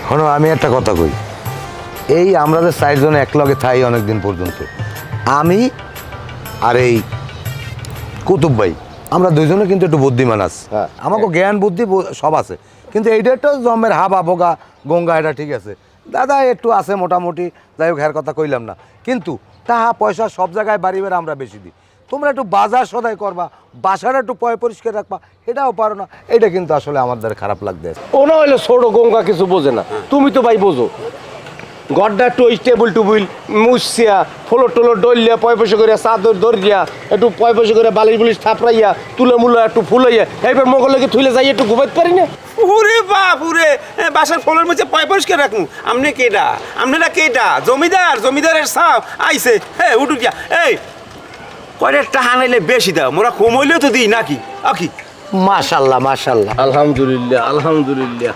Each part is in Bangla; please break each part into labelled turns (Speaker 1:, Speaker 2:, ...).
Speaker 1: শোনো আমি একটা কথা কই, এই আমরা যে 4 জন একলগে থাই অনেকদিন পর্যন্ত, আমি আর এই কুতুব ভাই, আমরা দুইজনে কিন্তু একটু বুদ্ধিমান আছি। আমাকে জ্ঞান বুদ্ধি সব আছে, কিন্তু এইটা একটু জমের হাবা ভোগা গঙ্গা, এটা ঠিক আছে। দাদা একটু আছে মোটামুটি, যাই হোক, কথা কইলাম না। কিন্তু টাকা পয়সা সব জায়গায় বাড়ি বেড়ে আমরা বেশি দিই। তোমরা একটু বাজার সদাই করবা, বাসাটা একটু পরিষ্কার রাখবা, এটাও পারো না। এটা কিন্তু আসলে আমাদের খারাপ লাগবে।
Speaker 2: ওনা হইলে ছোট গঙ্গা কিছু বোঝে না, তুমি তো ভাই বোঝো। গড্ডা একটু টেবিল টুবিল মুছিয়া ফলো টলো ডলিয়া পয়সা করে চাদর দরিয়া একটু পয়সা করে বালিশ বুলিশ থাপড়াইয়া তুলে মুলা একটু ফুলাইয়া এইবার মগলকে থুলে যাই একটু ঘুমাইতে পারি না।
Speaker 3: উরে বাপ উরে, বাসার ফলের মধ্যে পরিষ্কার রাখুন। আপনি কেডা? আপনারা কেডা? জমিদার? জমিদারের সাপ আইছে। হ্যাঁ উঠু গিয়া। এই কয়টা টাকা নাইলে বেশি দাও, মোরা কম হইলেও তো দিই নাকি? আকি
Speaker 1: মাশাল্লাহ মাশাল্লাহ,
Speaker 2: আলহামদুলিল্লাহ আলহামদুলিল্লাহ।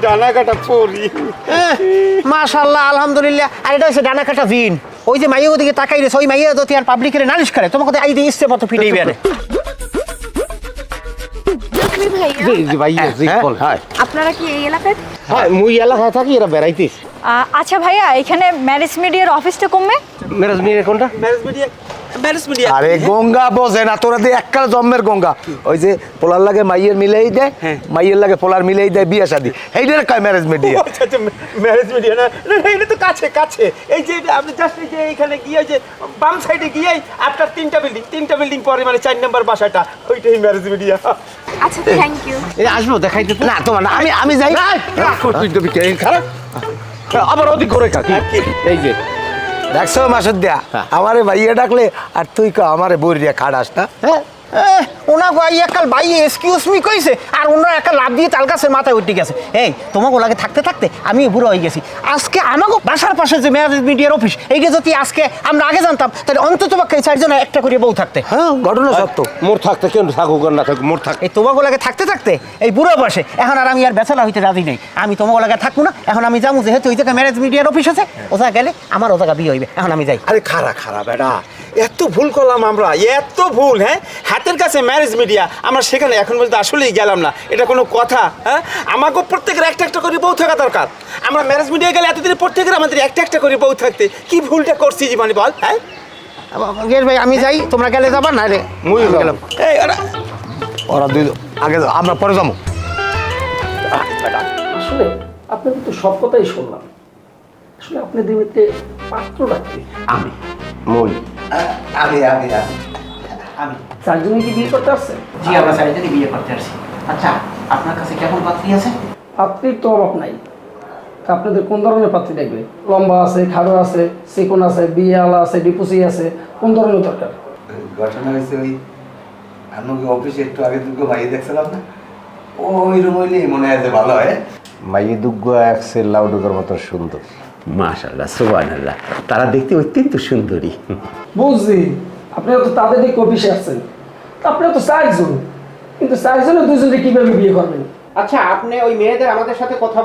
Speaker 3: ডানা কাটা পড়ি।
Speaker 4: মাশাআল্লাহ আলহামদুলিল্লাহ। আর এটা হচ্ছে ডানা কাটা ভিন। ওই যে মাইয়া ওদিকে তাকাই রেছে, ওই মাইয়া যদি আর পাবলিকের নালিশ করে তোমাকে আই দিয়ে ইচ্ছে মতো ফিরেই বেড়ে।
Speaker 5: আপনারা কি এই এলাকায়?
Speaker 2: হ্যাঁ মুই এলাকায় থাকি, এরা বেড়াইতিস।
Speaker 5: আচ্ছা ভাইয়া, এখানে ম্যারেজ মিডিয়ার অফিসটা কমবে?
Speaker 2: মেরাজ মিয়া কোনটা?
Speaker 3: Marriage media.
Speaker 1: আরে গঙ্গা বোঝে না, তোরা দিয়ে এককাল জন্মের গঙ্গা। ওই যে পোলার লাগে মাইয়ের মিলেই দেয়, মাইয়ের লাগে পোলার মিলেই দেয় বিয়ে শাদী, এইটার কয় ম্যারেজ মিডিয়া।
Speaker 3: আচ্ছা আচ্ছা, ম্যারেজ মিডিয়া না, এটা তো কাছে কাছে। এই যে আপনি জাস্ট এই যে এখানে গিয়ে যে বাম সাইডে গিয়ে আপনার তিনটা বিল্ডিং পরে মানে 4 নম্বর বাসাটা, ওইটাই ম্যারেজ মিডিয়া।
Speaker 5: আচ্ছা থ্যাংক ইউ।
Speaker 2: আসবো দেখাইতে
Speaker 1: না তোমার না, আমি যাই।
Speaker 2: খারাপ আবার অধিক করে কাকি। এই যে
Speaker 1: দেখছো মাসুদ দিয়া, আমারে ভাইয়া ডাকলে আর তুই আমারে বইরিয়া খাড়াস না।
Speaker 4: হ্যাঁ ওনা গাই একাল ভাই এক্সকিউজ মি কইছে, আর ওনার একটা লাভ দিয়ে তাল গাছের মাথায় উঠে গেছে। এই তোমাকে লাগে থাকতে থাকতে আমি বুড়ো হয়ে গেছি। আজকে আমাকে বাসার পাশে যে ম্যারেজ মিডিয়ার অফিস, এইটা যদি আজকে আমরা আগে জানতাম, তাহলে অন্তত পক্ষে 4 জন একটা করে বউ থাকতে।
Speaker 1: হ্যাঁ ঘটনা সত্য।
Speaker 2: মোর থাকতে কেন থাকুক আর না থাকুক, মোর থাক।
Speaker 4: এই তোমাকে লাগে থাকতে থাকতে এই বুড়ো বয়সে এখন আর আমি আর বেচালা হইতে রাজি নেই। আমি তোমাকে লাগে থাকবো না, এখন আমি যাবো। যেহেতু ওই জায়গায় ম্যারেজ মিডিয়ার অফিস আছে, ও জায়গা গেলে আমার ও জায়গা বিয়ে হইবে। এখন আমি যাই।
Speaker 3: আরে খারাপ বেটা, এত ভুল করলাম আমরা, এত ভুল। হ্যাঁ হাতের কাছে ম্যারেজ মিডিয়া, আমরা সেখানে এখন পর্যন্ত আসলেই গেলাম না। এটা কোনো কথা? হ্যাঁ আমাকে প্রত্যেকের একটা করে বউ থাকা দরকার। আমরা ম্যারেজ মিডিয়া গেলে এতদিন প্রত্যেকের আমাদের একটা করে বউ থাকতে, কি ভুলটা করছি জীবনে বল? হ্যাঁ
Speaker 4: গেল ভাই, আমি যাই, তোমরা গেলে যাবা না রে?
Speaker 2: মুই গেলাম।
Speaker 3: এই
Speaker 1: ওরা দুই আগে আমরা পরে যাবো।
Speaker 6: আসলে আপনার কিন্তু সব কথাই শুনলাম। আসলে আপনি দিমিতে পাত্র রাখতে
Speaker 2: আমি মই
Speaker 1: আমি
Speaker 6: 4 জনে কি বিয়ে করতে আসছে?
Speaker 4: জি আমরা 4 জনই বিয়ে করতে আসছি। আচ্ছা আপনার কাছে কেমন পাত্রী আছে?
Speaker 6: পাত্রীর তো অভাব নাই। তা আপনাদের কোন ধরনের পাত্রী লাগবে? লম্বা আছে, খাড়ো আছে, চিকন আছে, বিয়ে আলা আছে, ডিপুসি আছে, কোন ধরনের দরকার?
Speaker 1: ঘটনা হয়েছে ওই আমাকে অফিসে একটু আগে দুটো ভাই দেখছিলাম না, ওই রুম হইলেই মনে হয় যে ভালো হয়।
Speaker 2: মাইয়ে দুগ্গ একসের লাউডুকের মতো সুন্দর।
Speaker 7: মাশাআল্লাহ সুবহানাল্লাহ, তারা দেখতে অত্যন্ত সুন্দরী।
Speaker 6: বুঝছি, আপনারা তো তাদের দিকে অফিসে আসছেন। আপনারা তো 4 জন, কিন্তু 4 জনে 2 জনকে কিভাবে বিয়ে করবেন?
Speaker 4: আচ্ছা আপনি ওই মেয়েদের আমাদের সাথে কথা